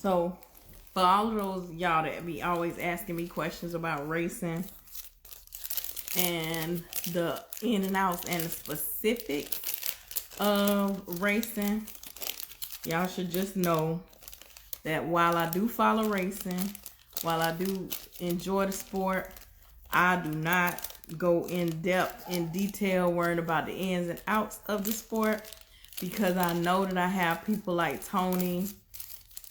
So, for all of those y'all that be always asking me questions about racing and the in and outs and the specifics of racing, y'all should just know that while I do follow racing, while I do enjoy the sport, I do not go in depth, in detail, worrying about the ins and outs of the sport, because I know that I have people like Tony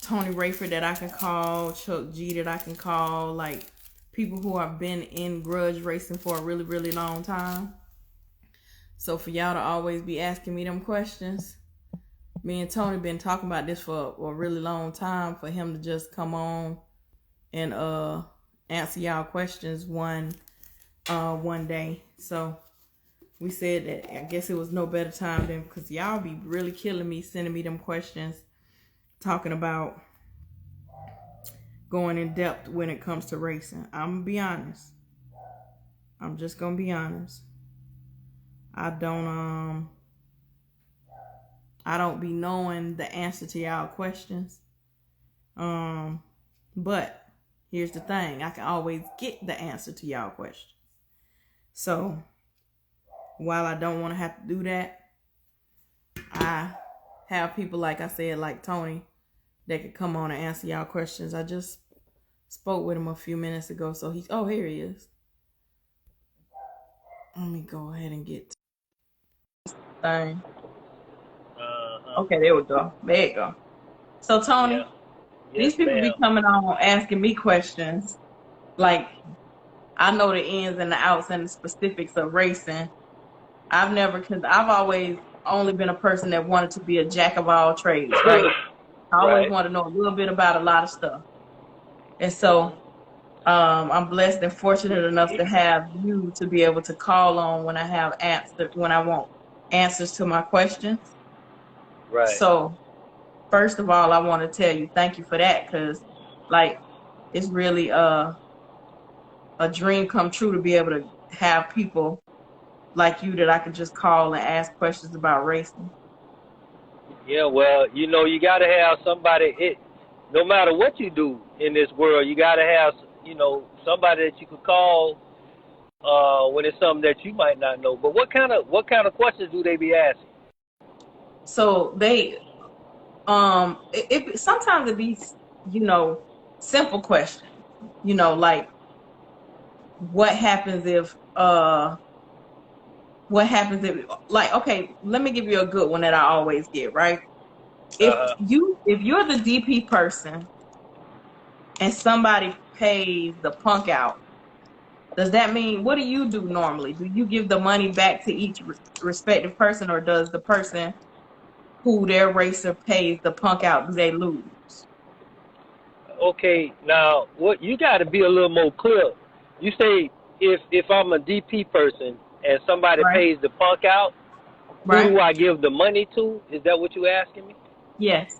Raiford that I can call, Chuck G that I can call, like people who have been in grudge racing for a really, really long time. So for y'all to always be asking me them questions, me and Tony been talking about this for a really long time, for him to just come on and answer y'all questions one day. So we said that I guess it was no better time than, because y'all be really killing me sending me them questions talking about going in depth when it comes to racing. I'm gonna be honest. I'm just gonna be honest. I don't be knowing the answer to y'all questions. But here's the thing, I can always get the answer to y'all questions. So while I don't want to have to do that, I have people, like I said, like Tony, that could come on and answer y'all questions. I just spoke with him a few minutes ago, so here he is. Let me go ahead and get this thing. Okay, there we go. There you go. So Tony, Yes, these people be coming on asking me questions, like I know the ins and the outs and the specifics of racing. Because I've always only been a person that wanted to be a jack of all trades, right? I always want to know a little bit about a lot of stuff. And so I'm blessed and fortunate enough to have you to be able to call on when I want answers to my questions. Right. So first of all, I want to tell you thank you for that, because like it's really a dream come true to be able to have people like you that I could just call and ask questions about racing. Yeah, well, you got to have somebody. No matter what you do in this world, you got to have, somebody that you could call when it's something that you might not know. But what kind of questions do they be asking? So they, sometimes it be, simple questions, like what happens if, like, okay, let me give you a good one that I always get, right? If you're the DP person and somebody pays the punk out, does that mean, what do you do normally? Do you give the money back to each respective person, or does the person who their racer pays the punk out, do they lose? Okay, now what you got to be a little more clear. You say if I'm a DP person and somebody pays the punk out, who do I give the money to? Is that what you asking me? Yes.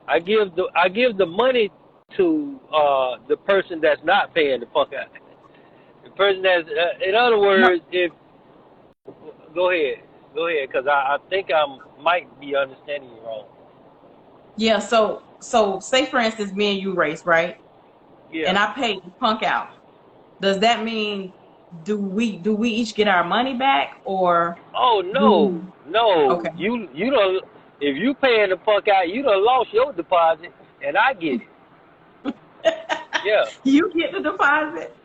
I give the money to the person that's not paying the punk out. The person that's, in other words, go ahead, because I think I might be understanding you wrong. Yeah. So say for instance, me and you race, right? Yeah. And I paid the punk out. Does that mean do we each get our money back, or? Oh no. Okay. You don't. If you paying the punk out, you done lost your deposit, and I get it. Yeah. You get the deposit?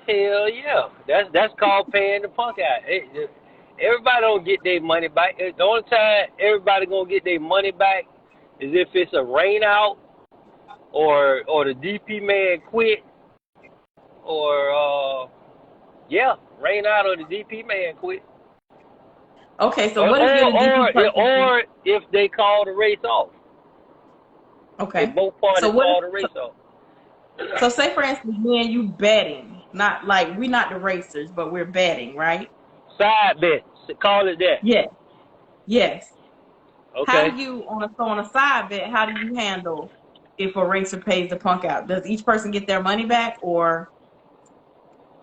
Hell yeah. That's called paying the punk out. Everybody don't get their money back. The only time everybody gonna get their money back is if it's a rain out, or the DP man quit, or rain out or the DP man quit. Okay, so what if you're the DP person? Or if they call the race off. Okay. If both parties call the race off. So say for instance, me and you betting, not like we're not the racers, but we're betting, right? Side bets. Call it that. Yes. Okay. How do you on a side bet? How do you handle if a racer pays the punk out? Does each person get their money back, or?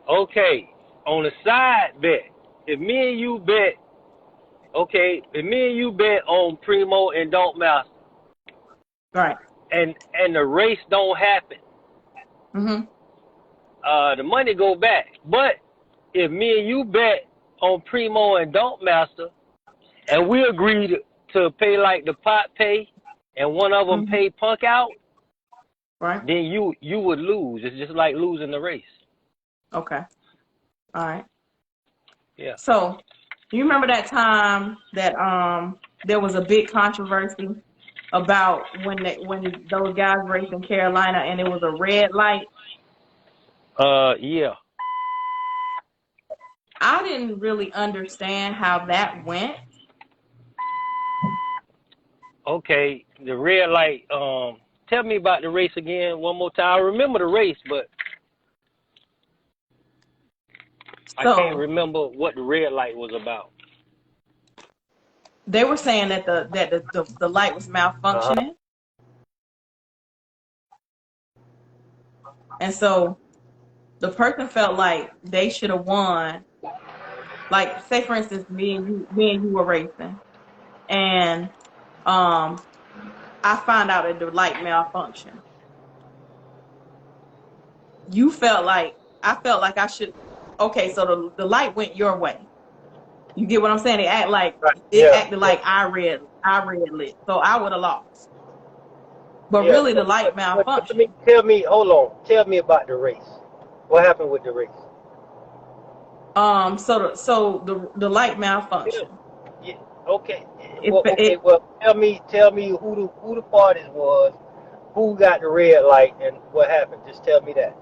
Okay, on a side bet, if me and you bet on Primo and Don't Master. Right. and the race don't happen, the money go back. But if me and you bet on Primo and Don't Master, and we agree to pay like the pot pay, and one of them pay Punk out, right? then you would lose. It's just like losing the race. Okay. All right. Yeah. So, you remember that time that there was a big controversy about when those guys raced in Carolina and it was a red light? Yeah. I didn't really understand how that went. Okay, the red light. Tell me about the race again one more time. I remember the race, but I can't remember what the red light was about. They were saying that the light was malfunctioning. And so the person felt like they should have won. Like, say for instance, me and you were racing, and I found out that the light malfunctioned. I felt like I should. Okay, so the light went your way. You get what I'm saying? It acted like I read lit, so I would have lost. But really, the light malfunctioned. Tell me, hold on. Tell me about the race. What happened with the race? So the light malfunctioned. Yeah. Okay. Well, tell me who the parties was, who got the red light, and what happened. Just tell me that.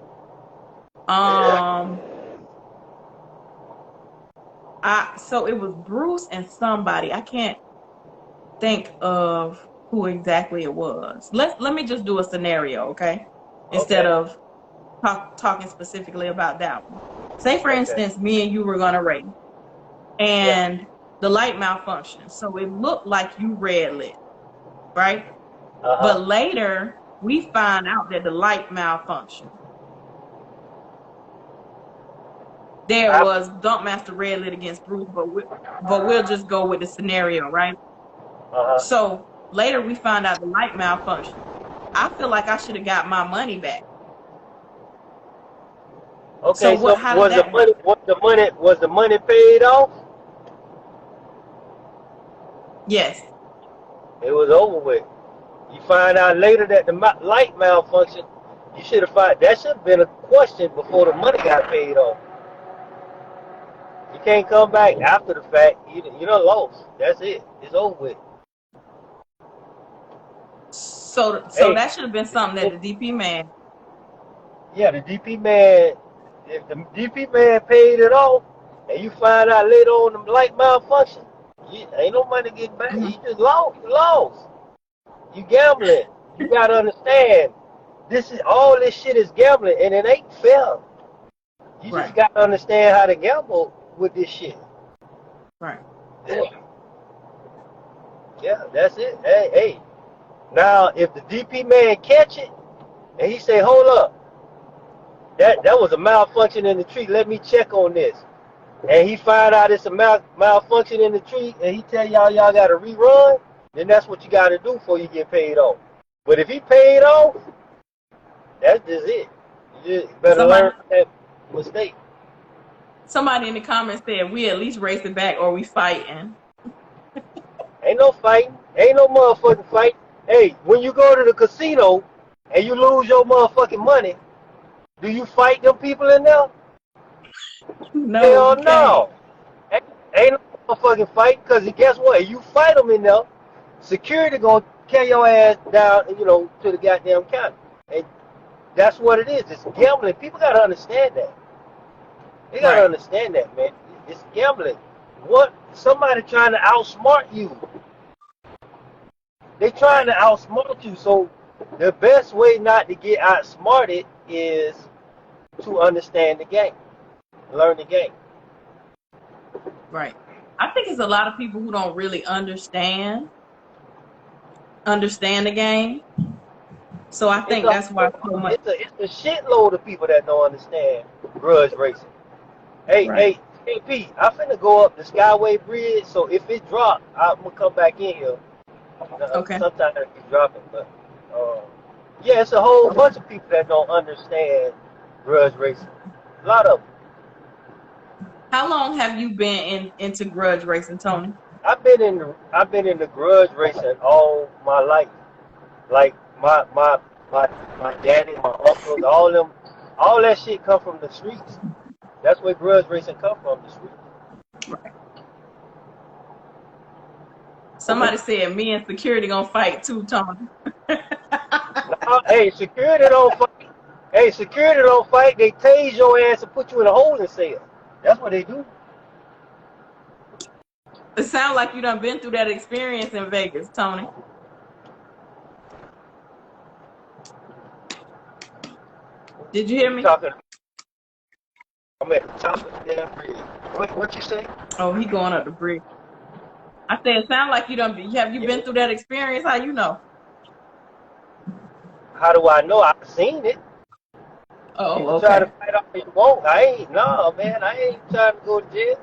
So it was Bruce and somebody. I can't think of who exactly it was. Let me just do a scenario, okay? Instead of talking specifically about that one. Say for instance, me and you were gonna race, and the light malfunctioned, so it looked like you red lit, right? But later we find out that the light malfunctioned. There was Dumpmaster red lit against Bruce, but we'll just go with the scenario, right? So later we find out the light malfunctioned. I feel like I should have got my money back. Okay, so was the money paid off? Yes. It was over with. You find out later that the light malfunctioned. You should have that should have been a question before the money got paid off. You can't come back after the fact. You done lost. That's it. It's over with. So that should have been something that the DP man. Yeah, the DP man. If the DP man paid it off, and you find out later on the light malfunction, ain't no money getting back. You just lost. You lost. You gambling. You gotta understand. All this shit is gambling, and it ain't fair. You just gotta understand how to gamble with this shit. Right. Yeah, that's it. Hey. Now, if the DP man catch it, and he say, hold up, that was a malfunction in the tree, let me check on this. And he find out it's a malfunction in the tree, and he tell y'all got to rerun, then that's what you got to do before you get paid off. But if he paid off, that's just it. You just better learn that mistake. Somebody in the comments said, we at least race it back or we fighting. Ain't no fighting. Ain't no motherfucking fight. Hey, when you go to the casino and you lose your motherfucking money, do you fight them people in there? No. Hell no. Ain't no motherfucking fight, because guess what? You fight them in there, security gonna carry your ass down, to the goddamn county. And that's what it is. It's gambling. People gotta understand that. They gotta understand that, man. It's gambling. Somebody trying to outsmart you. They trying to outsmart you. So the best way not to get outsmarted is to understand the game. Learn the game. Right. I think it's a lot of people who don't really understand the game. So I think that's why so much. It's a shitload of people that don't understand grudge racing. Hey, Pete, I'm finna go up the Skyway Bridge, so if it drops, I'm gonna come back in here. Okay. Sometimes it keeps dropping, but Yeah, it's a whole bunch of people that don't understand grudge racing. A lot of them. How long have you been into grudge racing, Tony? I've been in the grudge racing all my life. Like my my daddy, my uncles, all them, all that shit come from the streets. That's where grudge racing come from, the streets. Right. Somebody said me and security gonna fight too, Tony. Now, hey, security don't fight. Hey, security don't fight. They tase your ass and put you in a holding cell. That's what they do. It sounds like you done been through that experience in Vegas, Tony. Did you hear me? Talking. I'm at the top of the damn bridge. What you say? Oh, he going up the bridge. I said it sounds like you done. Have you been through that experience? How you know? How do I know? I've seen it. Oh, People okay. try to fight off you won't. I ain't. No, man. I ain't trying to go to jail.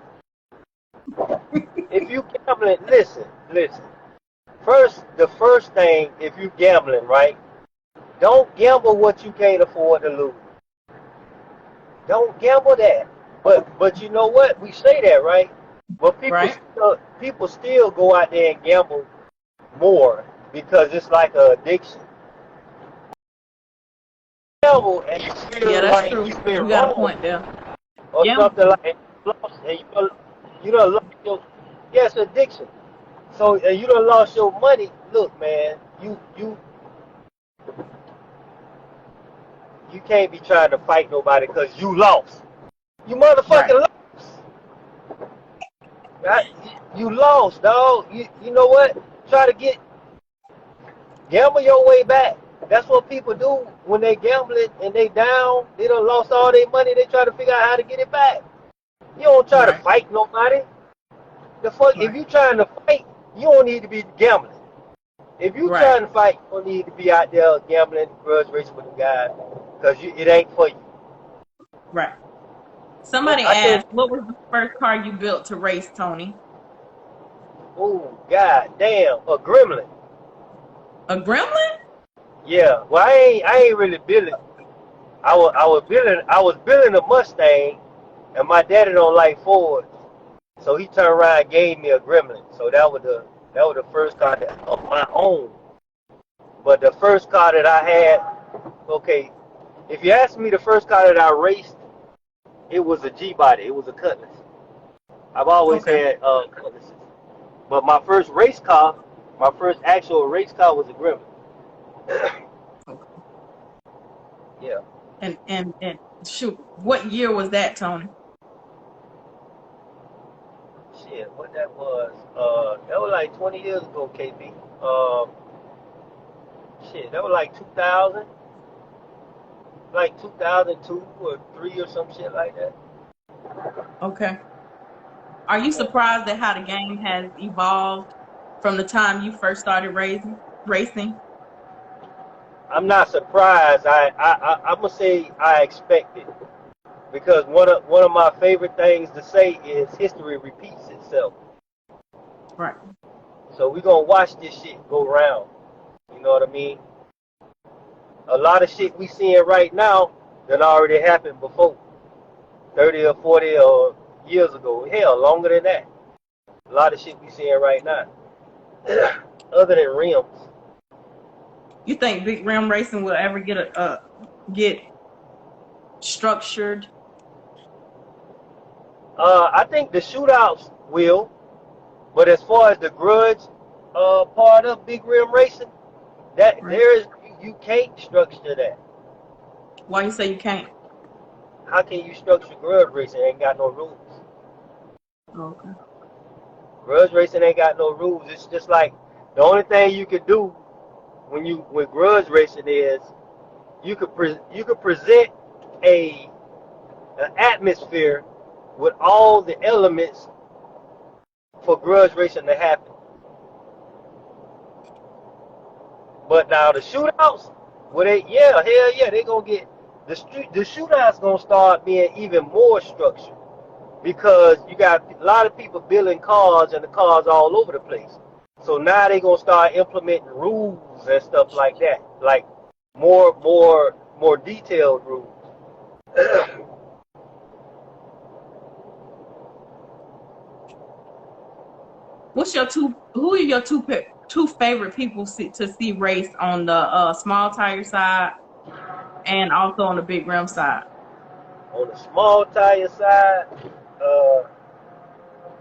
If you gambling, listen. The first thing, if you gambling, right? Don't gamble what you can't afford to lose. Don't gamble that. But you know what? We say that, right? But people still go out there and gamble more because it's like an addiction. Gamble and you feel Yeah, that's like true. you've been You got a wrong point there. or Yeah. something like that. You done lost your, yes, addiction. So you done lost your money. Look, man, you can't be trying to fight nobody because you lost. You motherfucking Right. lost. Right? You lost, dog. You know what? Try to gamble your way back. That's what people do when they gambling and they down. They done lost all their money. They try to figure out how to get it back. You don't try to fight nobody. The fuck, if you trying to fight, you don't need to be gambling. If you trying to fight, you don't need to be out there gambling, grudge racing with the guys, because it ain't for you. Right. Somebody asked, what was the first car you built to race, Tony? Oh, god damn, a gremlin. A gremlin? Yeah. Well, I ain't really building. I was building a Mustang, and my daddy don't like Ford, so he turned around and gave me a gremlin. So that was the first car of my own. But the first car that I had, okay, if you ask me the first car that I raced, it was a G-body. It was a Cutlass. I've always had Cutlasses. But my first actual race car was a Gremlin. Yeah. And shoot, what year was that, Tony? Shit, what that was? That was like 20 years ago, KB. Shit, that was like 2000, like 2002 or 3 or some shit like that. Okay. Are you surprised at how the game has evolved from the time you first started racing? I'm not surprised. I'm gonna say I expect it, because one of my favorite things to say is history repeats itself. Right. So we're gonna watch this shit go round. You know what I mean? A lot of shit we seeing right now that already happened before, 30 or 40 or years ago. Hell, longer than that. A lot of shit we seeing right now, other than rims. You think big rim racing will ever get structured? I think the shootouts will, but as far as the grudge part of big rim racing, you can't structure that. Why you say you can't? How can you structure grudge racing? Ain't got no rules. Okay. Grudge racing ain't got no rules. It's just like the only thing you could do when grudge racing is you could present an atmosphere with all the elements for grudge racing to happen. But now the shootouts, they gonna get the shootouts gonna start being even more structured, because you got a lot of people building cars and the cars all over the place. So now they gonna start implementing rules and stuff like that. Like more detailed rules. Who are your two favorite people to see race on the small tire side and also on the big rim side? On the small tire side, uh,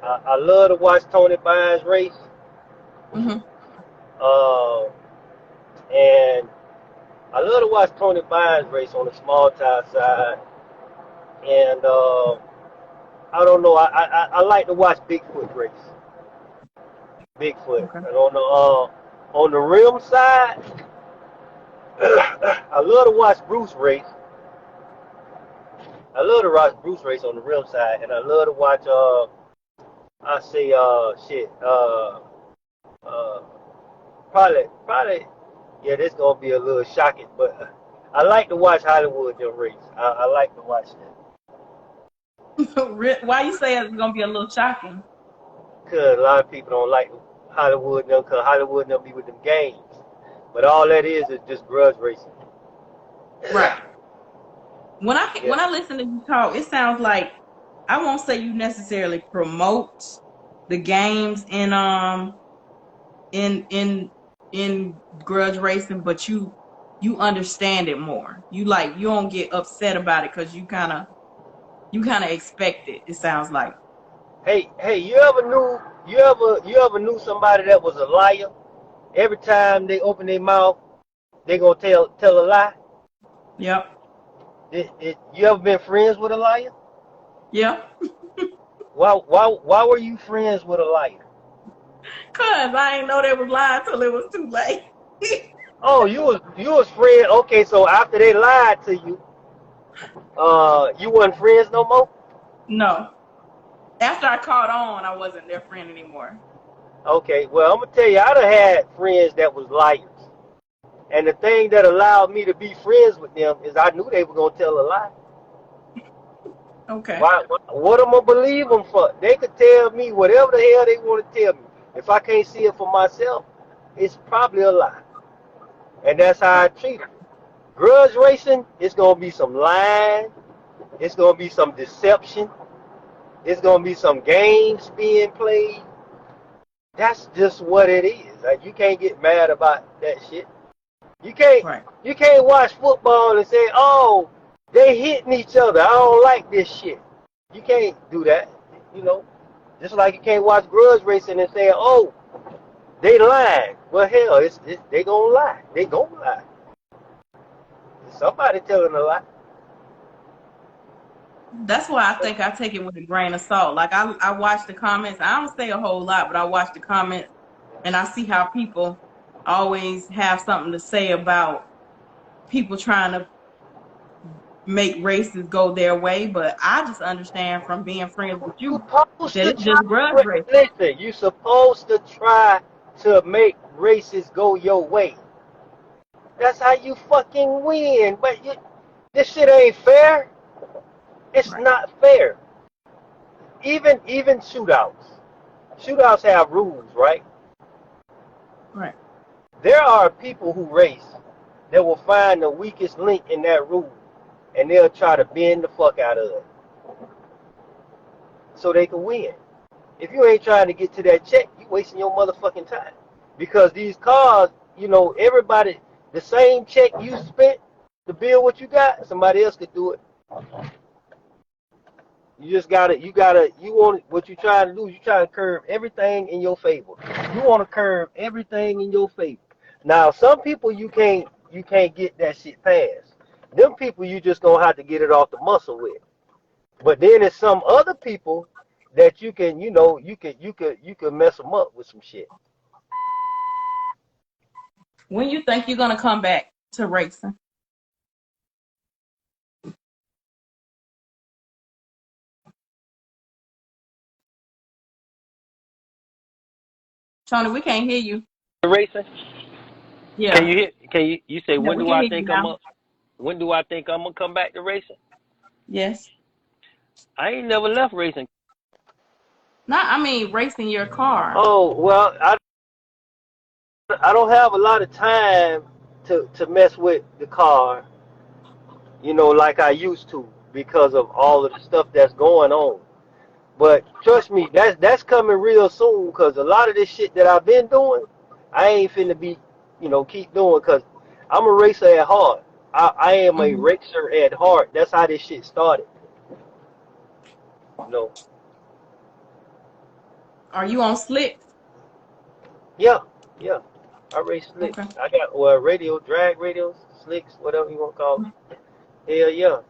I love to watch Tony Bynes race. Mm-hmm. Uh, and I love to watch Tony Bynes race on the small tire side. And I don't know, I like to watch Bigfoot race. Bigfoot. Okay. And on the rim side, I love to watch Bruce race. I love to watch Bruce race on the rim side, and I love to watch uh probably yeah, this gonna be a little shocking, but I like to watch Hollywood them race. I like to watch that. Why you say it's gonna be a little shocking? Cause a lot of people don't like Hollywood them, cause Hollywood them be with them games, but all that is just grudge racing. Right. When I listen to you talk, it sounds like I won't say you necessarily promote the games in grudge racing, but you understand it more. You don't get upset about it because you kind of expect it. It sounds like. Hey, you ever knew somebody that was a liar? Every time they open their mouth, they gonna tell a lie. Yep. You ever been friends with a liar? Yep. Why were you friends with a liar? Cause I ain't know they was lying till it was too late. Oh, you was friends. Okay, so after they lied to you, you wasn't friends no more? No. After I caught on, I wasn't their friend anymore. Okay, well, I'm gonna tell you, I done had friends that was liars, and the thing that allowed me to be friends with them is I knew they were gonna tell a lie. Okay. What am I gonna believe them for? They could tell me whatever the hell they want to tell me. If I can't see it for myself, it's probably a lie, and that's how I treat them. Grudge racing, it's gonna be some lying, it's gonna be some deception, it's gonna be some games being played. That's just what it is. Like, you can't get mad about that shit. You can't Right. you can't watch football and say, "Oh, they hitting each other. I don't like this shit." You can't do that. You know, just like you can't watch grudge racing and say, "Oh, they lying." Well, hell, they gonna lie. They gonna lie. Somebody telling a lie. That's why I think I take it with a grain of salt. Like I watch the comments. I don't say a whole lot, but I watch the comments and I see how people always have something to say about people trying to make races go their way. But I just understand from being friends with you Supposed that to it's just grudge try. racing. Listen, you supposed to try to make races go your way. That's how you fucking win. But this shit ain't fair. It's Right. not fair. Even shootouts. Shootouts have rules, right? Right. There are people who race that will find the weakest link in that rule, and they'll try to bend the fuck out of it so they can win. If you ain't trying to get to that check, you wasting your motherfucking time. Because these cars, everybody, the same check you spent to build what you got, somebody else could do it. You just what you're trying to do is you're trying to curve everything in your favor. You want to curve everything in your favor. Now, some people you can't get that shit past. Them people you just gonna have to get it off the muscle with. But then there's some other people that you can mess them up with some shit. When you think you're gonna come back to racing? Tony, we can't hear you. Racing? Can Yeah. you hear? You say Yeah, when we do can I hear you think now. when do I think I'm gonna come back to racing? Yes. I ain't never left racing. Not, I mean, racing your car. Oh well, I don't have a lot of time to mess with the car, like I used to because of all of the stuff that's going on. But trust me, that's coming real soon because a lot of this shit that I've been doing, I ain't finna be, keep doing because I'm a racer at heart. I am a Mm-hmm. racer at heart. That's how this shit started. You know. Are you on slicks? Yeah, yeah. I race slicks. Okay. I got drag radios, slicks, whatever you want to call it. Hell yeah.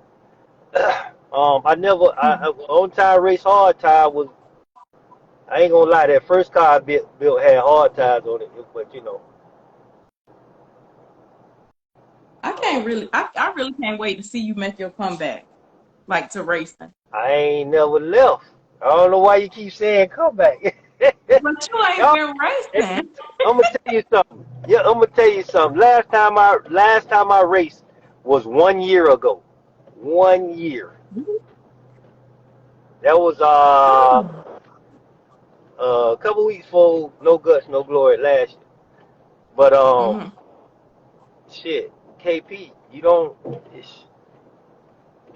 I never, on tire race hard tire was, I ain't gonna lie, that first car I built had hard tires on it, but um, I really can't wait to see you make your comeback, like to racing. I ain't never left. I don't know why you keep saying come back. But you ain't Y'all, been racing. I'm gonna tell you something. Yeah, I'm gonna tell you something. Last time I raced was 1 year ago. 1 year. That was Oh. a couple weeks for No Guts, No Glory last year. But Mm-hmm. shit, KP, you don't.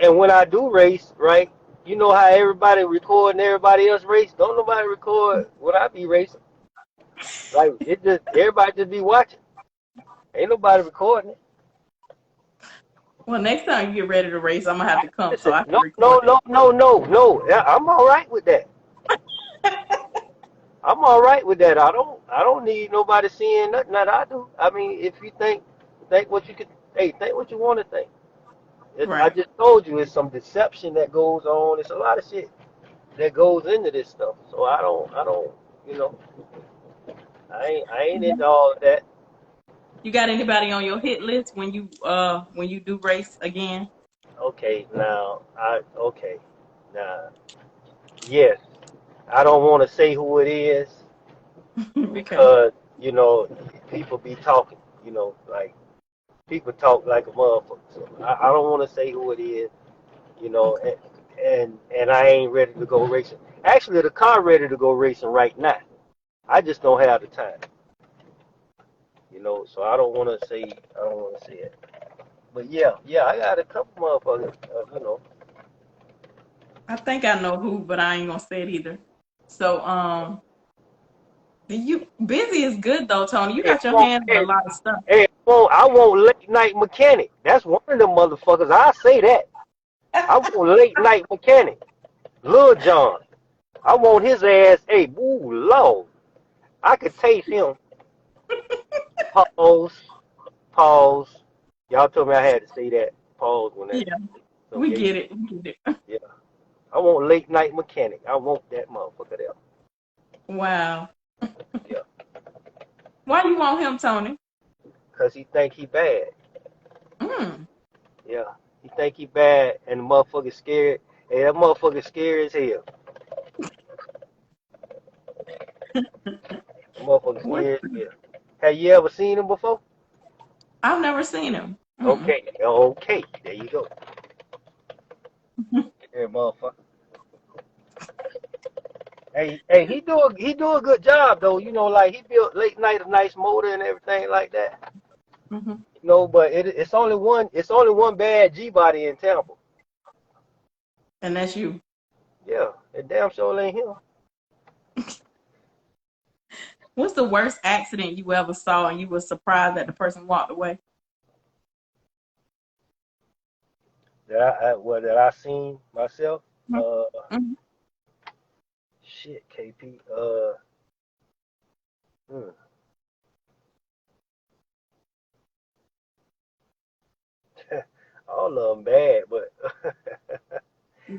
And when I do race, right? You know how everybody record and everybody else race. Don't nobody record when I be racing. Like it just everybody just be watching. Ain't nobody recording it. Well, next time you get ready to race, I'm gonna have to come so Listen, I can no, no, record no, no, no, no. Yeah, I'm all right with that. it. I'm all right with that. I don't need nobody seeing nothing that I do. I mean, if you think what you could, hey, think what you want to think. I Right. just told you it's some deception that goes on. It's a lot of shit that goes into this stuff. So I don't, you know, I ain't into all of that. You got anybody on your hit list when you do race again? Okay, now, yes, I don't want to say who it is Okay. because people be talking. Like people talk like a motherfucker. So I don't want to say who it is. You know, Okay. and I ain't ready to go racing. Actually, the car ready to go racing right now. I just don't have the time. So I don't want to say it. But yeah, I got a couple motherfuckers. I think I know who, but I ain't gonna say it either. So, you busy is good though, Tony. You Hey, got your hands in a lot of stuff. I want late night mechanic. That's one of them motherfuckers. I say that. I want late night mechanic. Lil John. I want his ass. Hey, ooh, Lord. I could taste him. Pause. Pause. Y'all told me I had to say that. Pause when that. Yeah, So we yeah, get it. We get it. yeah. I want late night mechanic. I want that motherfucker there. Wow. Yeah. Why you want him, Tony? Cause he think he bad. Mm. Yeah. He think he bad and the motherfucker scared. Hey, that motherfucker scared as hell. The motherfucker What? scared as hell. Have you ever seen him before? I've never seen him. Mm-mm. Okay. Okay. There you go. Yeah, motherfucker. Hey, he do a good job though. Like he built late night a nice motor and everything like that. Mm-hmm. But it's only one bad G body in Tampa. And that's you. Yeah, it damn sure ain't him. What's the worst accident you ever saw and you were surprised that the person walked away? That I seen myself. Uh, Mm-hmm. shit, KP. Hmm. All of them bad, but I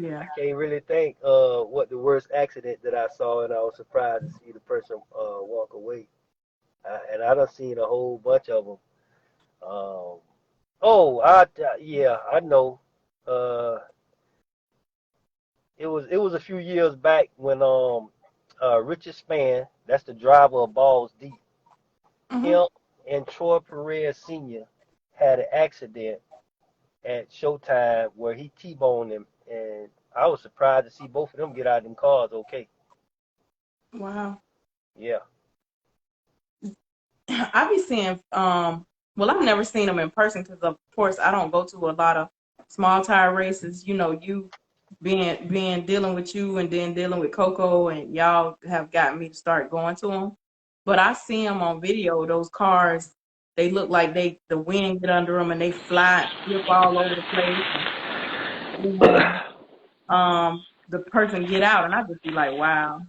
Yeah. can't really think what the worst accident that I saw, and I was surprised to see the person walk away. And I done seen a whole bunch of them. Um, oh, yeah, I know. Uh, it was a few years back when Richard Spann, that's the driver of Balls Deep, Mm-hmm. him and Troy Perez Sr. had an accident at Showtime where he T-boned him, and I was surprised to see both of them get out of them cars okay. Wow. Yeah. I be seeing Well, I've never seen them in person because, of course, I don't go to a lot of small tire races. You know, you being dealing with you and then dealing with Coco, and y'all have gotten me to start going to them. But I see them on video. Those cars, they look like the wind get under them and they fly, flip all over the place. And the person get out, and I just be like, wow.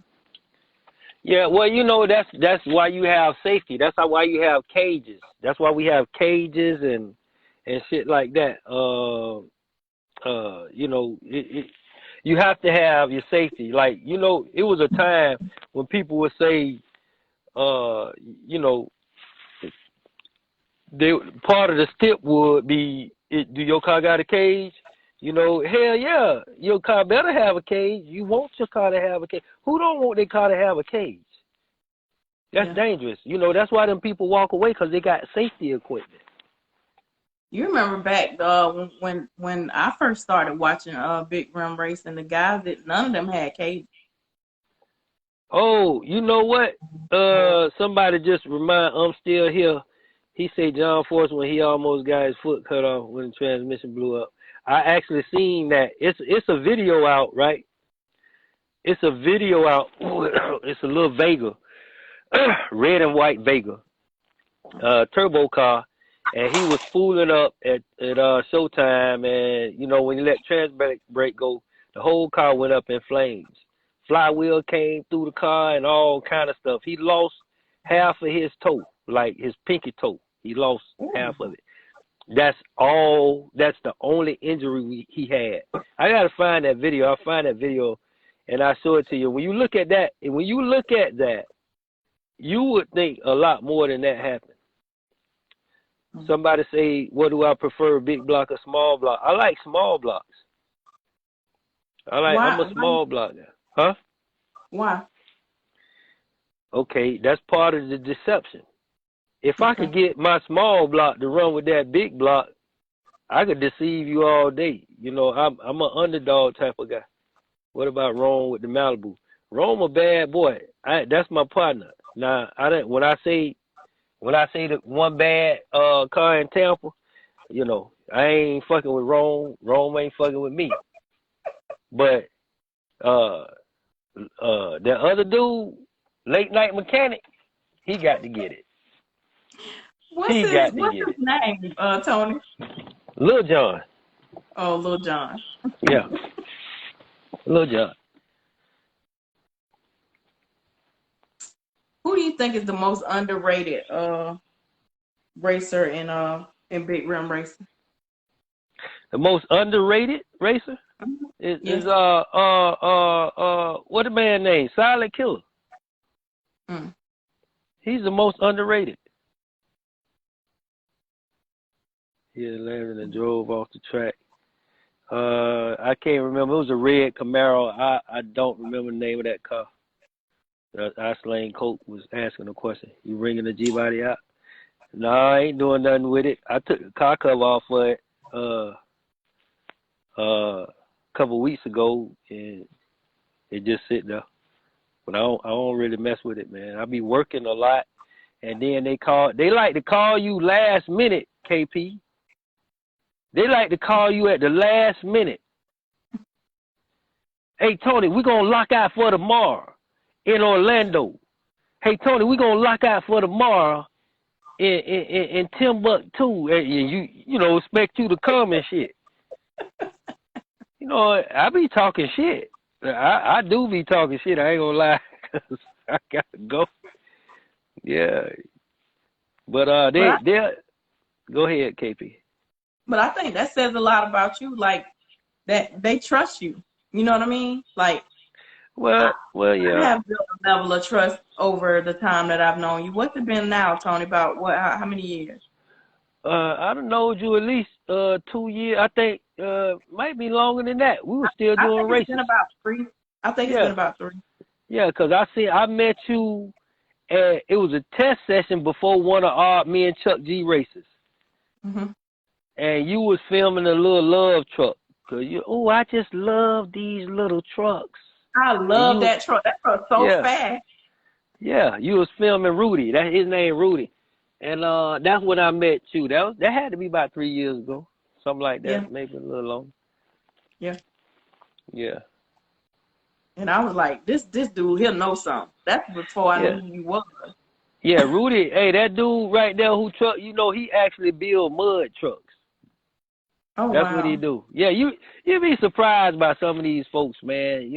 Yeah, well, you know, that's why you have safety. That's why you have cages. That's why we have cages and shit like that. You know, you have to have your safety. Like, you know, it was a time when people would say, you know, part of the step would be, do your car got a cage? You know, hell yeah, your car better have a cage. You want your car to have a cage. Who don't want their car to have a cage? That's dangerous. You know, that's why them people walk away, because they got safety equipment. You remember back when I first started watching Big Rim Racing, the guys that none of them had cages. Oh, you know what? Somebody just I'm still here. He said John Force when he almost got his foot cut off when the transmission blew up. I actually seen that. It's a video out, right? It's a video out. It's a little Vega, red and white Vega, turbo car, and he was fooling up at Showtime, and you know when you let trans brake go, the whole car went up in flames. Flywheel came through the car and all kind of stuff. He lost half of his toe, like his pinky toe. He lost half of it. That's the only injury he had. I gotta find that video. I'll find that video and I'll show it to you. When you look at that, you would think a lot more than that happened. Somebody say, what do I prefer, big block or small block? I like small blocks. I'm a small block now. Huh? Why? Okay, that's part of the deception. If I could get my small block to run with that big block, I could deceive you all day. You know, I'm an underdog type of guy. What about Rome with the Malibu? Rome a bad boy. That's my partner. Now, when I say the one bad car in Tampa, you know, I ain't fucking with Rome. Rome ain't fucking with me. But the other dude, late night mechanic, he got to get it. What's his name, Tony? Lil John. Oh, Lil John. Yeah. Lil John. Who do you think is the most underrated racer in Big Rim Racing? The most underrated racer is what the man name? Silent Killer. He's the most underrated. He landed and drove off the track. I can't remember. It was a red Camaro. I don't remember the name of that car. Icelane Coke was asking a question. You ringing the G-body out? No, I ain't doing nothing with it. I took the car cover off for it a couple weeks ago, and it just sit there. But I don't really mess with it, man. I be working a lot, and then they like to call you last minute, KP. They like to call you at the last minute. Hey, Tony, we're going to lock out for tomorrow in Orlando. Hey, Tony, we're going to lock out for tomorrow in Timbuktu. And you know, expect you to come and shit. You know, I be talking shit. I do be talking shit. I ain't going to lie. 'Cause I got to go. Yeah. But they're go ahead, KP. But I think that says a lot about you, like that they trust you. You know what I mean? Like, well, yeah. I have built a level of trust over the time that I've known you. What's it been now, Tony? About how many years? I don't know you at least 2 years. I think might be longer than that. We were still doing races. It's been about 3. I think it's been about 3. Yeah, because I met you. It was a test session before one of me and Chuck G races. Mm-hmm. And you was filming a little love truck. Cause I just love these little trucks. I love that truck. That truck's so fast. Yeah, you was filming Rudy. His name Rudy. And that's when I met you. That had to be about 3 years ago, something like Yeah, that, maybe a little longer. yeah. Yeah, And I was like, this dude, he'll know something. That's before I yeah, knew who you was. yeah. Rudy, hey, that dude right there who truck, he actually build mud trucks. Oh That's what he wow. do. Yeah, you be surprised by some of these folks, man.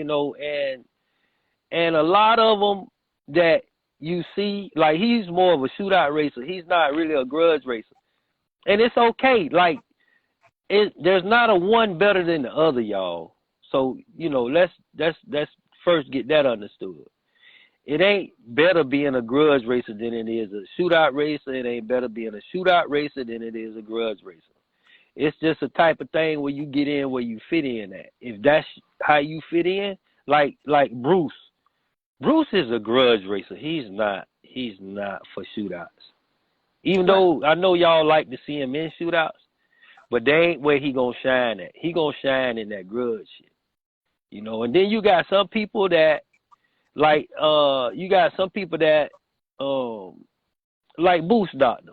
And a lot of them that you see, like he's more of a shootout racer. He's not really a grudge racer, and it's okay. Like there's not a one better than the other, y'all. So let's first get that understood. It ain't better being a grudge racer than it is a shootout racer. It ain't better being a shootout racer than it is a grudge racer. It's just a type of thing where you get in where you fit in at. If that's how you fit in, like Bruce. Bruce is a grudge racer. He's not for shootouts. Even Right. though I know y'all like to see him in shootouts, but they ain't where he gonna shine at. He gonna shine in that grudge shit. And then you got some people that like like Boost Doctor.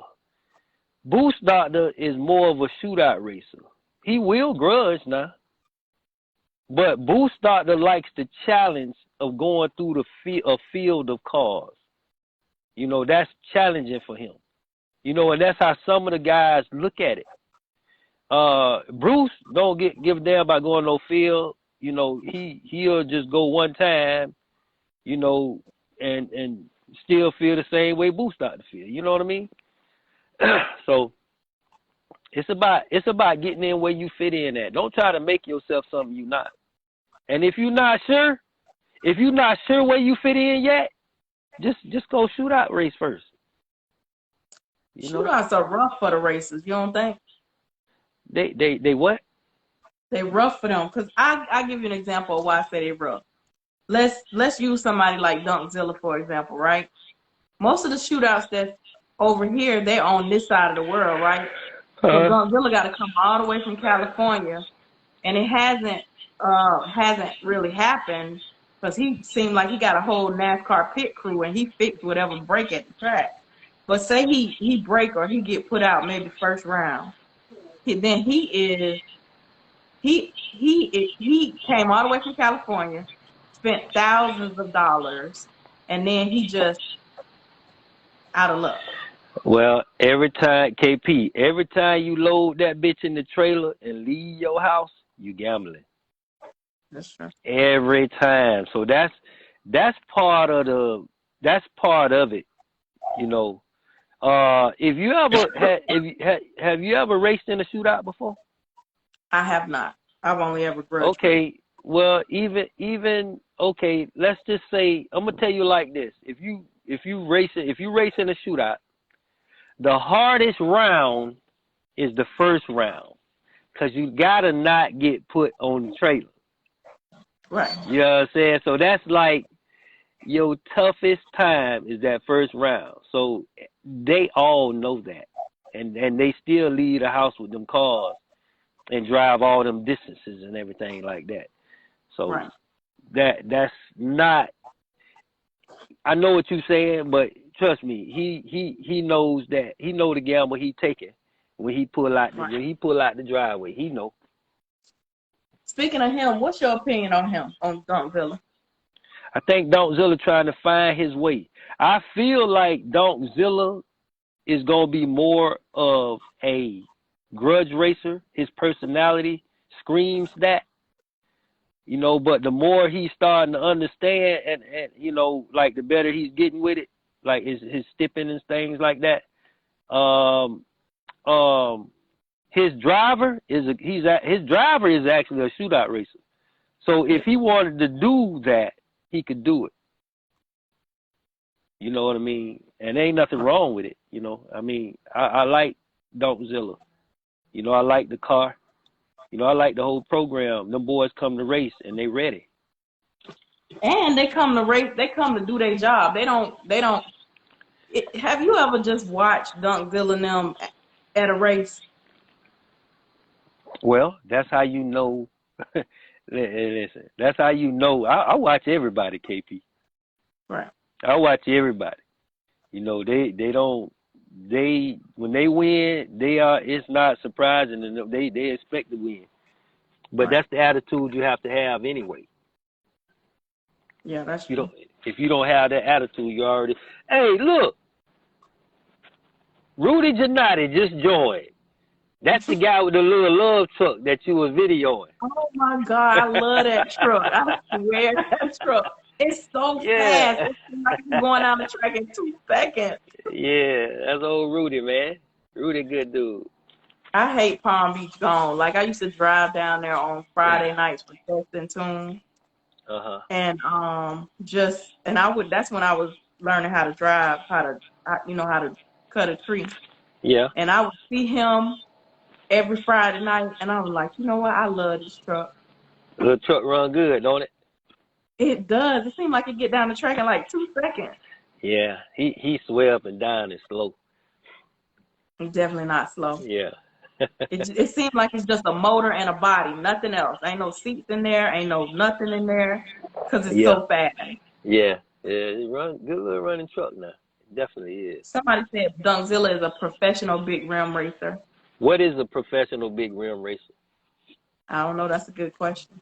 Boost Doctor is more of a shootout racer. He will grudge now. But Boost Doctor likes the challenge of going through a field of cars. That's challenging for him. And that's how some of the guys look at it. Bruce don't give a damn about going no field. He'll just go one time, and still feel the same way Boost Doctor feel. You know what I mean? So it's about getting in where you fit in at. Don't try to make yourself something you're not. And if you're not sure where you fit in yet, just go shoot out race first. Shootouts are rough for the racers. You don't think? They what? They rough for them. Cause I give you an example of why I say they rough. Let's use somebody like Dunkzilla for example, right? Most of the shootouts that's over here, they're on this side of the world, right? So Dunkzilla got to come all the way from California, and it hasn't really happened because he seemed like he got a whole NASCAR pit crew and he fixed whatever break at the track. But say he break or he get put out maybe first round, then he came all the way from California, spent thousands of dollars, and then he just out of luck. Well, every time you load that bitch in the trailer and leave your house, you gambling. That's true. Every time. So that's part of it. If you ever have you ever raced in a shootout before? I have not. I've only ever grudged. Okay. Well, even okay. Let's just say I'm gonna tell you like this: if you race in a shootout, the hardest round is the first round, cause you gotta not get put on the trailer. Right. You know what I'm saying? So that's like your toughest time is that first round. So they all know that, and they still leave the house with them cars and drive all them distances and everything like that. So right. that's not. I know what you're saying, but trust me, he knows that. He know the gamble he taking when he pull out the driveway. He know. Speaking of him, what's your opinion on him, on Dunkzilla? I think Dunkzilla trying to find his way. I feel like Dunkzilla is gonna be more of a grudge racer. His personality screams that. But the more he's starting to understand and like the better he's getting with it, like his stipping and things like that. His driver is actually a shootout racer. So if he wanted to do that, he could do it. You know what I mean? And ain't nothing wrong with it. I mean, I like Dunkzilla. I like the car. I like the whole program. Them boys come to race and they ready. And they come to race. They come to do their job. They don't. Have you ever just watched Dunkzilla and them at a race? Well, that's how you know. Listen, that's how you know. I watch everybody, KP. Right. I watch everybody. They don't when they win, it's not surprising to them. They expect to win. But Right. that's the attitude you have to have anyway. Yeah, that's true. If you don't have that attitude, you already. Hey, look, Rudy Gennady just joined. That's the guy with the little love truck that you was videoing. Oh my God, I love that truck. I swear that truck. It's so fast. Yeah. It's like you're going down the track in 2 seconds. Yeah, that's old Rudy, man. Rudy, good dude. I hate Palm Beach gone. Like I used to drive down there on Friday nights for Test and Tune. Uh-huh. And that's when I was learning how to drive, how to cut a tree. Yeah. And I would see him every Friday night, and I was like, you know what? I love this truck. Little truck run good, don't it? It does. It seems like it get down the track in like 2 seconds. Yeah. He swear up and down and slow. It's definitely not slow. Yeah. It seems like it's just a motor and a body, nothing else. Ain't no seats in there, ain't no nothing in there, because it's so fast. Yeah. It good little running truck now. It definitely is. Somebody said Dunkzilla is a professional big rim racer. What is a professional big rim racer? I don't know. That's a good question.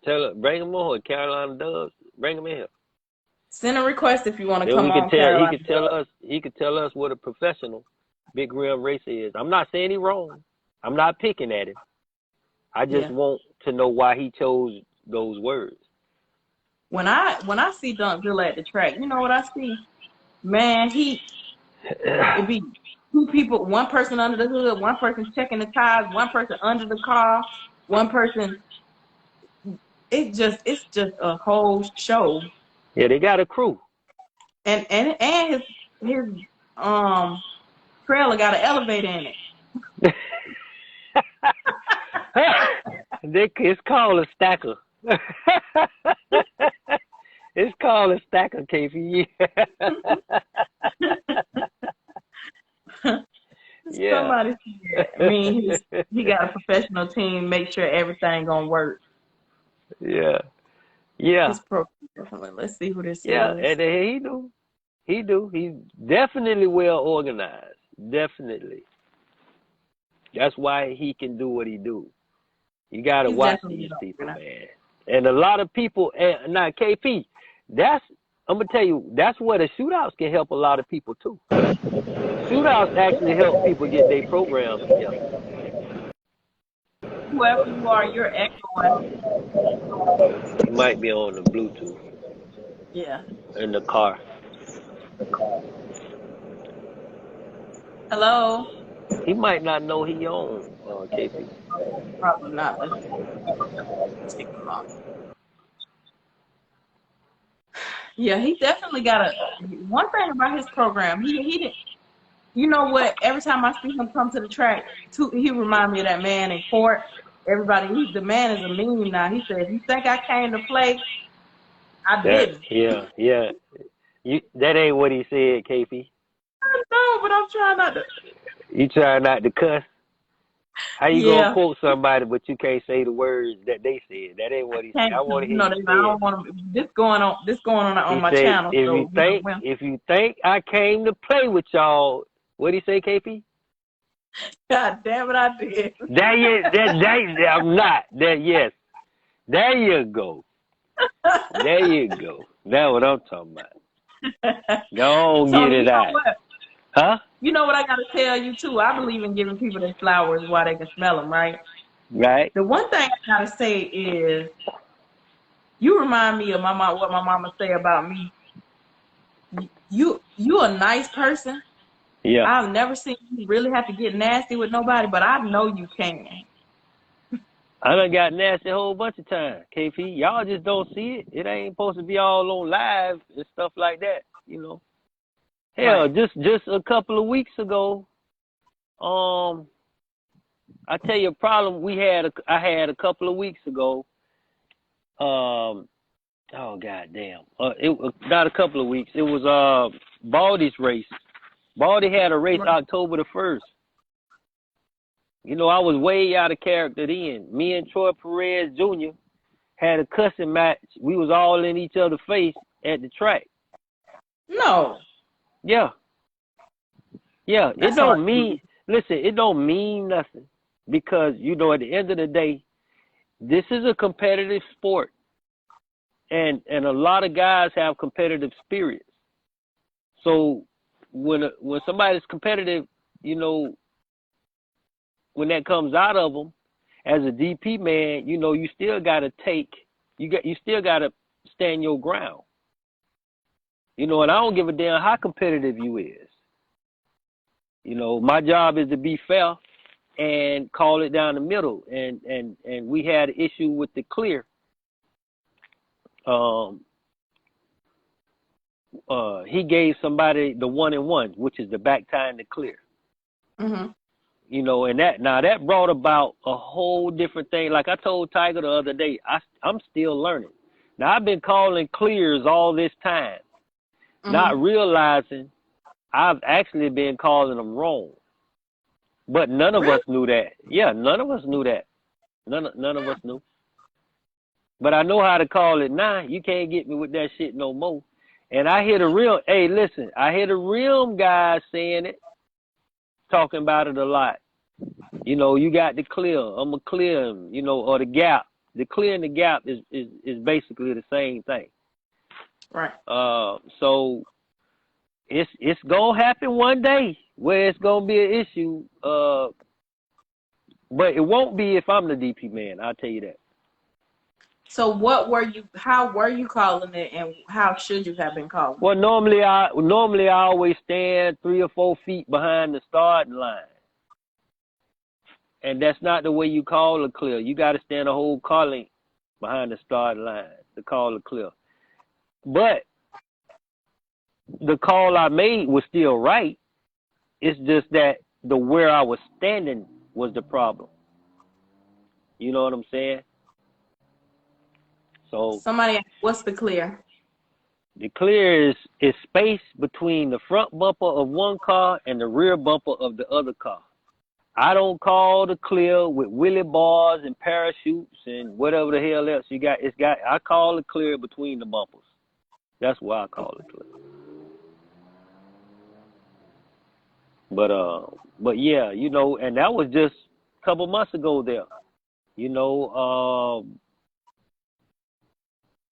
Bring him on, Carolina Dubs. Bring him in here. Send a request if you want to Then come on, Carolina. He could tell us what a professional big rim racer is. I'm not saying he's wrong. I'm not picking at him. I just want to know why he chose those words. When I see Dunkzilla at the track, you know what I see? Man, it be 2 people, 1 person under the hood, 1 person checking the tires, 1 person under the car, 1 person. It's just a whole show. Yeah, they got a crew. And his trailer got an elevator in it. It's called a stacker. It's called a stacker, KP. Yeah. Somebody said, I mean, he got a professional team, make sure everything gonna work. Yeah. Yeah. Let's see who this is. Yeah, and he do. He do. He's definitely well organized. Definitely. That's why he can do what he do. You gotta watch these people, man. And a lot of people. Now, KP, I'm gonna tell you, that's where the shootouts can help a lot of people too. Shootouts actually help people get their programs together. Whoever you are, you're echoing. You might be on the Bluetooth. Yeah. In the car. Hello. He might not know he on KP. Probably not. Let's take him off. Yeah, he definitely got one thing about his program. He didn't. You know what? Every time I see him come to the track, he remind me of that man in court. Everybody, the man is a meme now. He said, "If you think I came to play, I didn't." Yeah. That ain't what he said, KP. I know, but I'm trying not to. You try not to cuss. How you gonna quote somebody, but you can't say the words that they said? That ain't what he said. I want to hear you say I don't want to. This going on my channel. If you think I came to play with y'all, what did he say, KP? God damn it, I did. I'm not. Yes. There you go. There you go. That's what I'm talking about. Don't get it out. Huh? You know what I got to tell you, too? I believe in giving people their flowers while they can smell them, right? Right. The one thing I got to say is, you remind me of what my mama say about me. You a nice person. Yeah. I've never seen you really have to get nasty with nobody, but I know you can. I done got nasty a whole bunch of times, KP. Y'all just don't see it. It ain't supposed to be all on live and stuff like that, you know. Hell, right. just a couple of weeks ago, I tell you a problem I had a couple of weeks ago. Oh goddamn! It was not a couple of weeks. It was Baldy's race. Baldy had a race October the 1st. You know, I was way out of character then. Me and Troy Perez Jr. had a cussing match. We was all in each other's face at the track. No. Yeah. Yeah, it That's hard. don't mean. Listen, it don't mean nothing because at the end of the day, this is a competitive sport, and a lot of guys have competitive spirits. So when somebody's competitive, when that comes out of them, as a DP man, you still gotta you still gotta stand your ground. And I don't give a damn how competitive you is. My job is to be fair and call it down the middle. And we had an issue with the clear. He gave somebody the 1-and-1, which is the back tie and the clear. Mm-hmm. And that brought about a whole different thing. Like I told Tiger the other day, I'm still learning. Now I've been calling clears all this time, not realizing I've actually been calling them wrong. But none of us knew that. Yeah, none of us knew that. None of us knew. But I know how to call it now. You can't get me with that shit no more. And I hear the real, hey, listen, I hear the real guys saying it, talking about it a lot. You got the clear. I'm going to clear him, or the gap. The clear and the gap is basically the same thing. Right. So it's going to happen one day where it's going to be an issue. But it won't be if I'm the DP man. I'll tell you that. So how were you calling it, and how should you have been calling it? Well, normally I always stand 3 or 4 feet behind the starting line. And that's not the way you call a clear. You got to stand a whole car length behind the starting line to call a clear. But the call I made was still right. It's just that where I was standing was the problem. You know what I'm saying? So Somebody asked, what's the clear? The clear is space between the front bumper of one car and the rear bumper of the other car. I don't call the clear with wheelie bars and parachutes and whatever the hell else you got. I call the clear between the bumpers. That's why I call it clear. But yeah, and that was just a couple months ago there.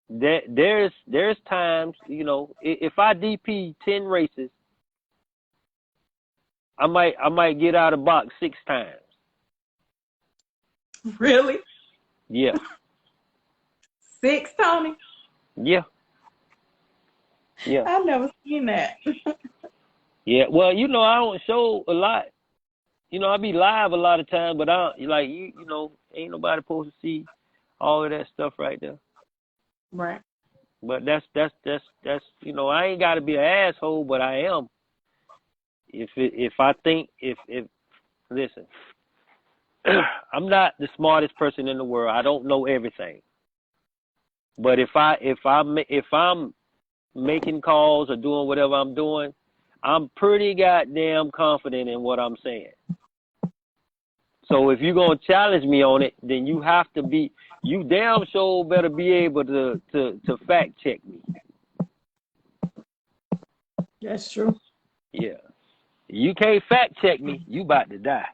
There's times, if I DP 10 races, I might get out of box 6 times. Really? Yeah. 6, Tony? Yeah. Yeah. I've never seen that. Yeah. Well, I don't show a lot. I be live a lot of times, but ain't nobody supposed to see all of that stuff right there. Right. But that's I ain't got to be an asshole, but I am. If I think listen, I'm not the smartest person in the world. I don't know everything. But if I'm making calls or doing whatever I'm doing, I'm pretty goddamn confident in what I'm saying. So if you're gonna challenge me on it, then you damn sure better be able to fact check me. That's true. Yeah. You can't fact check me, you about to die.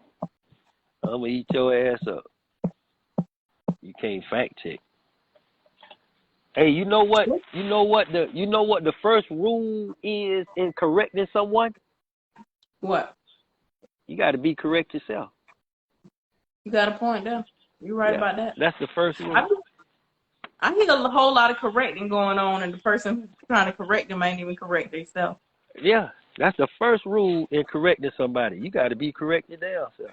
I'm gonna eat your ass up. You can't fact check. Hey, you know what the first rule is in correcting someone? What? You got to be correct yourself. You got a point there. You're right about that. That's the first rule. I hear a whole lot of correcting going on, and the person who's trying to correct them ain't even correct themselves. Yeah, that's the first rule in correcting somebody. You got to be correct your damn self.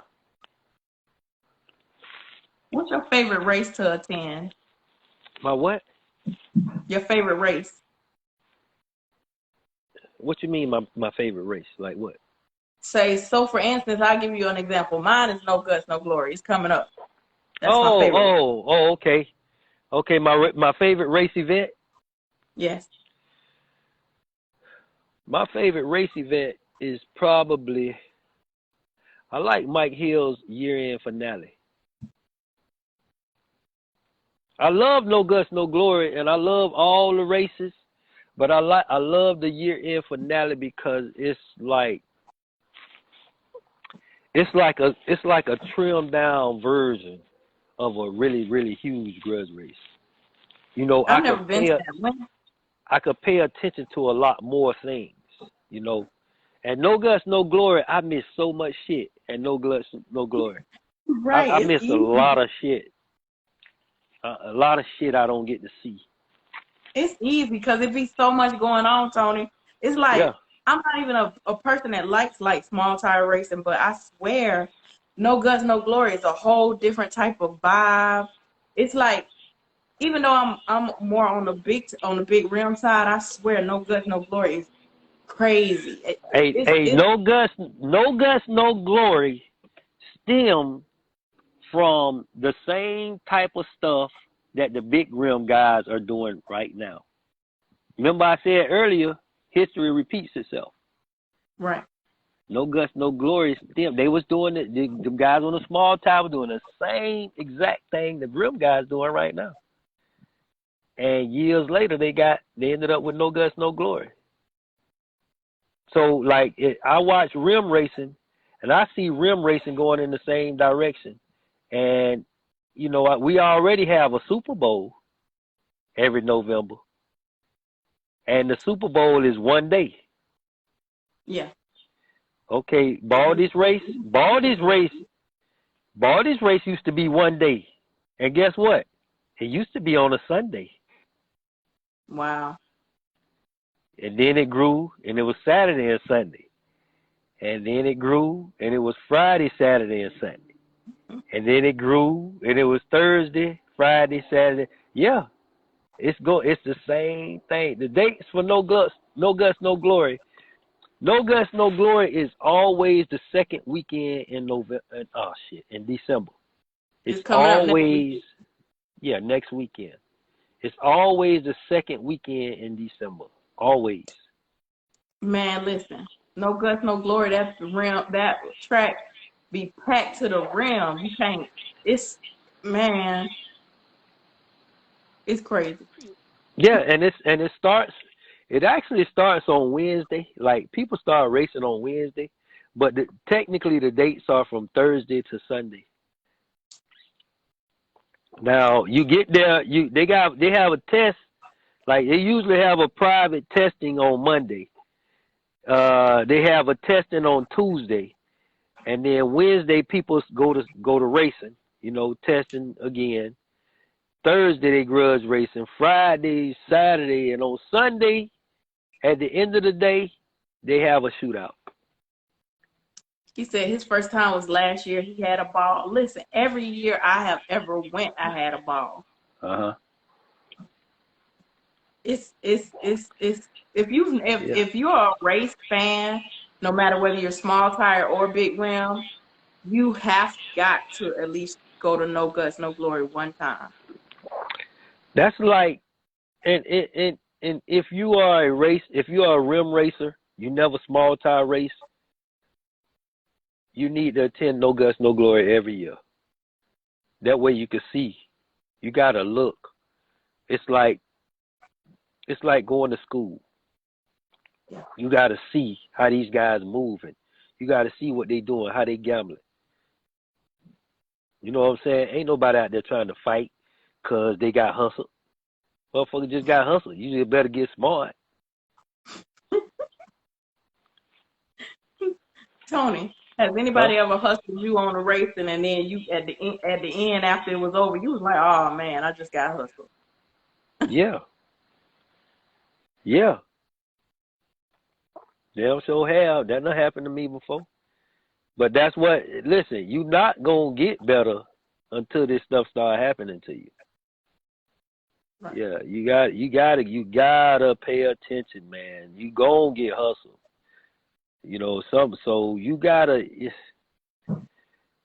What's your favorite race to attend? My what? Your favorite race. What you mean my favorite race? Like what? So for instance, I'll give you an example. Mine is No Guts, No Glory. It's coming up. That's my favorite. Okay. Okay, my favorite race event? Yes. My favorite race event is probably, I like Mike Hill's year-end finale. I love No Guts, No Glory, and I love all the races, but I love the year-end finale because it's like it's like a trimmed down version of a really, really huge grudge race. You know, I've never been to that one. I could pay attention to a lot more things, you know. And No Guts, No Glory, I miss so much shit. And No Guts, No Glory. Right, I it's miss a easy. lot of shit. A lot of shit I don't get to see. It's easy because it be so much going on, Tony. It's like Yeah. I'm not even a person that likes like small tire racing, but I swear, No Guts, No Glory is a whole different type of vibe. It's like even though I'm more on the big rim side, I swear No Guts, No Glory is crazy. Hey, It's No Guts, No Glory stem from the same type of stuff that the big rim guys are doing right now. Remember I said earlier, history repeats itself. right. No Guts, No Glory stem. They was doing it. The guys on the small tire were doing the same exact thing the rim guys doing right now. And years later, they ended up with No Guts, No Glory. So I watch rim racing, and I see rim racing going in the same direction. And you know, we already have a Super Bowl every November, and the Super Bowl is one day. Yeah. Okay, Baldy's race used to be one day, and guess what? It used to be on a Sunday. Wow. And then it grew, and it was Saturday and Sunday. And then it grew, and it was Friday, Saturday, and Sunday. And then it grew, and it was Thursday, Friday, Saturday. Yeah, it's the same thing. The dates for No Guts, No Glory. No Guts, No Glory is always the second weekend in November. In December. It's It's coming up next week. always, next weekend. It's always the second weekend in December. Always. Man, listen. No Guts, No Glory. That's the rim. That track be packed to the rim. You can't. It's man. It's crazy. Yeah, and it actually starts on Wednesday. Like people start racing on Wednesday, but technically the dates are from Thursday to Sunday. Now you get there, they have a test. Like they usually have a private testing on Monday. They have a testing on Tuesday, and then Wednesday people go to racing. You know, testing again. Thursday they grudge racing. Friday, Saturday, and on Sunday, at the end of the day, they have a shootout. He said his first time was last year. He had a ball. Listen, every year I have ever went, I had a ball. It's if you're a race fan, no matter whether you're small tire or big rim, you have got to at least go to No Guts, No Glory one time. That's like, and if you are a rim racer, you never small tire race, you need to attend No Guts, No Glory every year. That way you can see. You gotta look. It's like going to school. Yeah. You gotta see how these guys moving. You gotta see what they doing, how they gambling. You know what I'm saying? Ain't nobody out there trying to fight because they got hustled. Motherfucker just got hustled. You just better get smart. Tony, has anybody ever hustled you on a racing and then you at the end after it was over, you was like, oh man, I just got hustled. Yeah. Yeah. Damn sure have. That done happened to me before. But that's what, listen, you not going to get better until this stuff start happening to you. Right. Yeah, you gotta pay attention, man. You gon' get hustled. You know, so you gotta,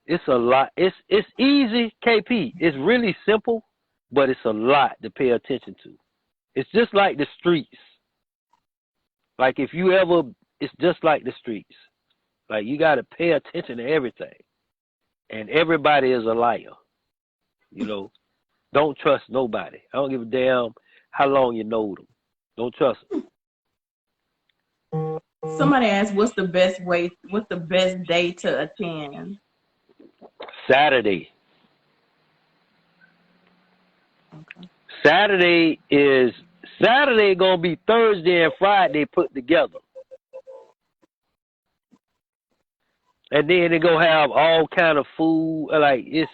it's a lot. It's easy, KP. It's really simple, but it's a lot to pay attention to. It's just like the streets. Like it's just like the streets. Like you gotta pay attention to everything. And everybody is a liar. You know, don't trust nobody. I don't give a damn how long you know them. Don't trust them. Somebody asked, what's the best day to attend? Saturday. Okay. Saturday gonna be Thursday and Friday put together. And then they gonna have all kind of food, like it's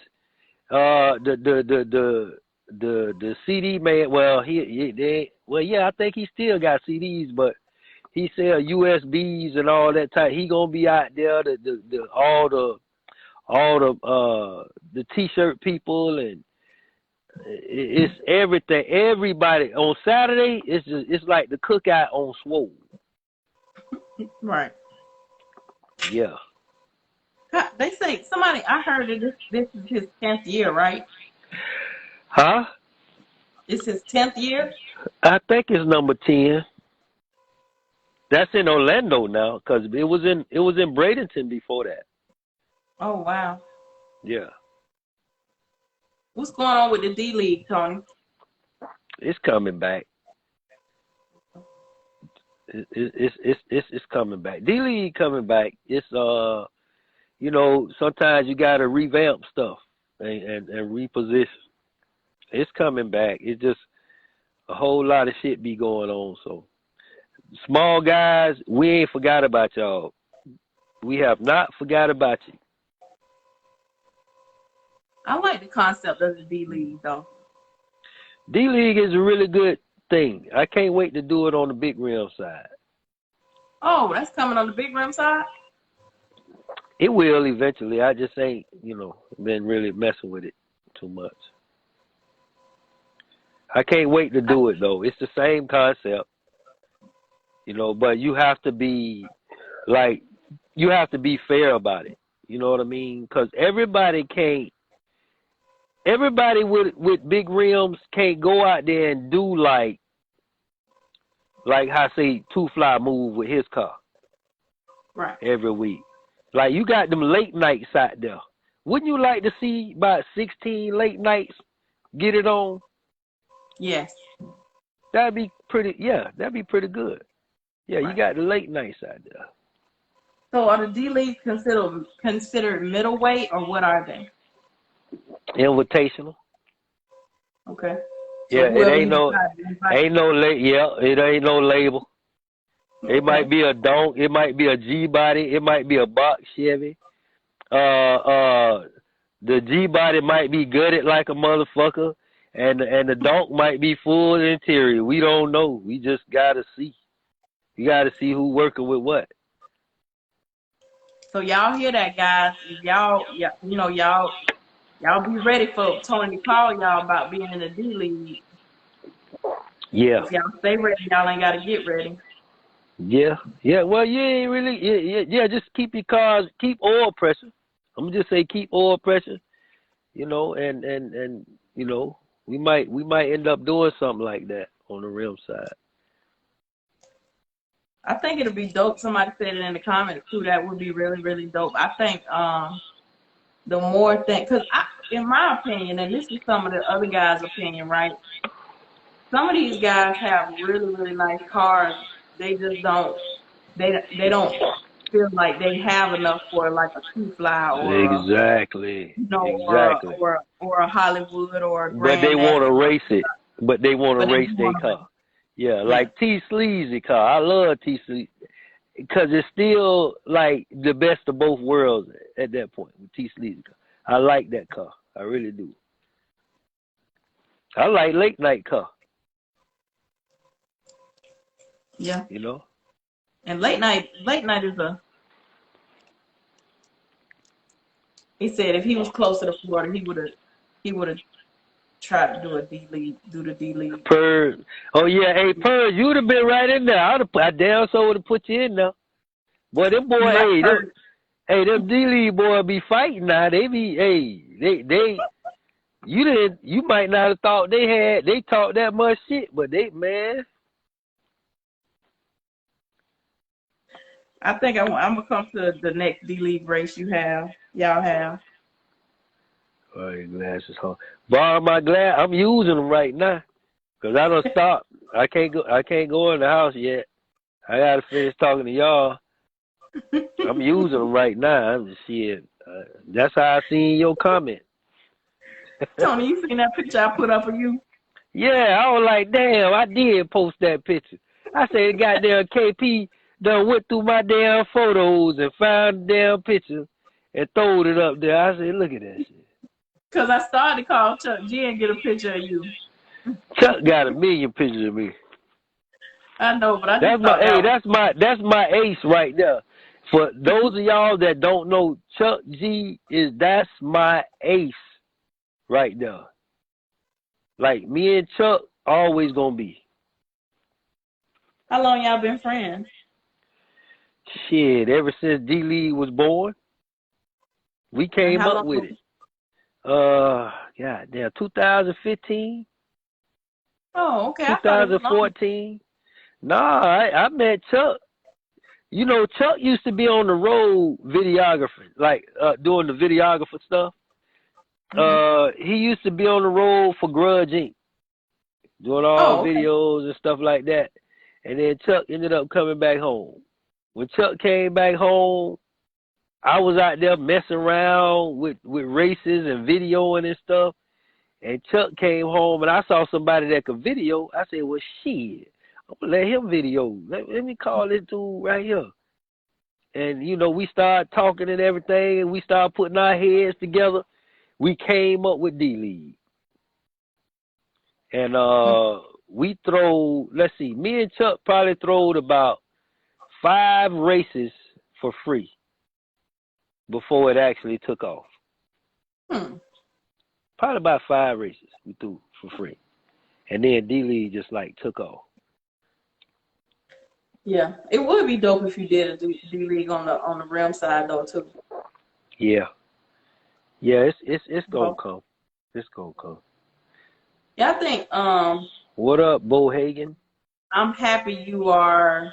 the CD man. Well, I think he still got CDs, but he sell USBs and all that type. He gonna be out there. The T-shirt people, and it's everything. Everybody on Saturday. It's like the cookout on Swole. Right. Yeah. They say I heard that this is his 10th year, right? Huh? It's his 10th year? I think it's number 10. That's in Orlando now, because it was in Bradenton before that. Oh, wow. Yeah. What's going on with the D League, Tony? It's coming back. It's coming back. D League coming back. It's sometimes you gotta revamp stuff and reposition. It's coming back. It's just a whole lot of shit be going on. So small guys, we ain't forgot about y'all. We have not forgot about you. I like the concept of the D League, though. D League is a really good thing. I can't wait to do it on the big rim side. Oh, that's coming on the big rim side? It will eventually. I just ain't, been really messing with it too much. I can't wait to do it, though. It's the same concept, but you have to be, fair about it. You know what I mean? Because everybody with big rims can't go out there and do like how say Two Fly move with his car. Right. Every week. Like you got them late nights out there. Wouldn't you like to see about 16 late nights get it on? Yes. That'd be pretty good. Yeah, right. You got the late nights out there. So are the D Leagues considered middleweight, or what are they? Invitational. Okay. So yeah, it ain't no label. Okay. It might be a donk, it might be a G body, it might be a box Chevy. The G body might be gutted like a motherfucker, and the donk might be full interior. We don't know. We just gotta see. You gotta see who working with what. So y'all hear that, guys? Y'all be ready for Tony to call y'all about being in the D League. Yeah. If y'all stay ready, y'all ain't gotta get ready. Yeah. Well, you ain't really. Yeah. Just keep your cars. Keep oil pressure. I'm gonna just say keep oil pressure. And we might end up doing something like that on the rim side. I think it'll be dope. Somebody said it in the comments too. That would be really, really dope. I think the more because in my opinion, and this is some of the other guys' opinion, right? Some of these guys have really, really nice cars. They just don't. They don't feel like they have enough for like a Two Fly or exactly. or a Hollywood or a But they want to race it. But they want to race their car. Yeah, like T Sleazy car. I love T Sleazy because it's still like the best of both worlds at that point with T Sleazy car. I like that car. I really do. I like late night car. Yeah. And late night is he said if he was closer to Florida, he would have tried to do the D League. Purge. Oh yeah, hey Purge, you'd have been right in there. I damn so would have put you in there. Boy, them boy, them D League boy be fighting now. They you might not have thought they talk that much shit, but man. I think I'm gonna come to the next D League race y'all have. Oh, your glasses home. Borrow my glass. I'm using them right now, cause I don't stop. I can't go in the house yet. I gotta finish talking to y'all. I'm using them right now. I'm just shit. That's how I seen your comment. Tony, you seen that picture I put up of you? Yeah, I was like, damn, I did post that picture. I said, goddamn KP done went through my damn photos and found the damn picture and throwed it up there. I said, look at that shit. Because I started to call Chuck G and get a picture of you. Chuck got a million pictures of me. I know, but I That's just my thought that's my ace right there. For those of y'all that don't know, Chuck G that's my ace right there. Like me and Chuck always gonna be. How long y'all been friends? Shit, ever since D Lee was born, we came up with it. Goddamn, 2015. Oh, okay. 2014. Nah, I met Chuck. You know, Chuck used to be on the road videographer, like doing the videographer stuff. He used to be on the road for Grudge Inc., doing all videos and stuff like that. And then Chuck ended up coming back home. When Chuck came back home, I was out there messing around with races and videoing and stuff. And Chuck came home and I saw somebody that could video. I said, well, shit, I'm going to let him video. Let me call this dude right here. And, you know, we started talking and everything, and we started putting our heads together. We came up with D-League. And we throw, let's see, me and Chuck probably throwed about 5 races for free before it actually took off. Probably about 5 races we threw for free. And then D-League just like took off. Yeah, it would be dope if you did a D-League on the rim side though too. Yeah. Yeah, it's gonna come. It's gonna come. Yeah, I think what up, Bo Hagen? I'm happy you are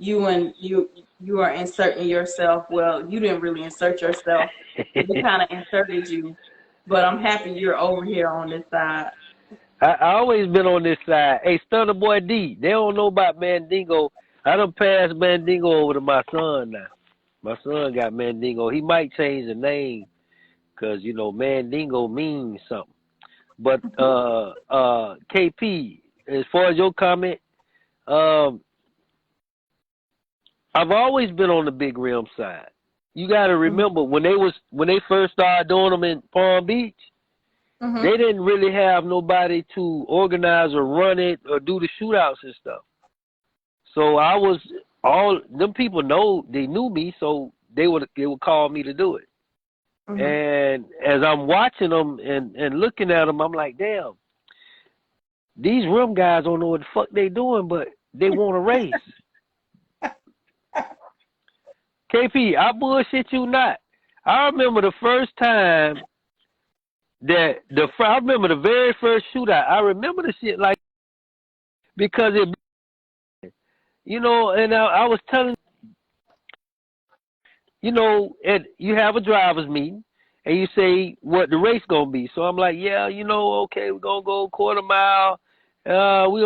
inserting yourself. Well, you didn't really insert yourself. We kind of inserted you. But I'm happy you're over here on this side. I always been on this side. Hey, Stunner Boy D, they don't know about Mandingo. I done passed Mandingo over to my son now. My son got Mandingo. He might change the name because, you know, Mandingo means something. But KP, as far as your comment, I've always been on the big rim side. You got to remember when they first started doing them in Palm Beach, they didn't really have nobody to organize or run it or do the shootouts and stuff. So I was them people they knew me, so they would call me to do it. And as I'm watching them and looking at them, I'm like, damn, these rim guys don't know what the fuck they doing, but they want to race. KP, I bullshit you not. I remember the first time I remember the very first shootout. I remember the shit like because it, you know, and I was telling, you know, and you have a driver's meeting and you say what the race gonna be. So I'm like, yeah, you know, okay, we're gonna go a quarter mile. We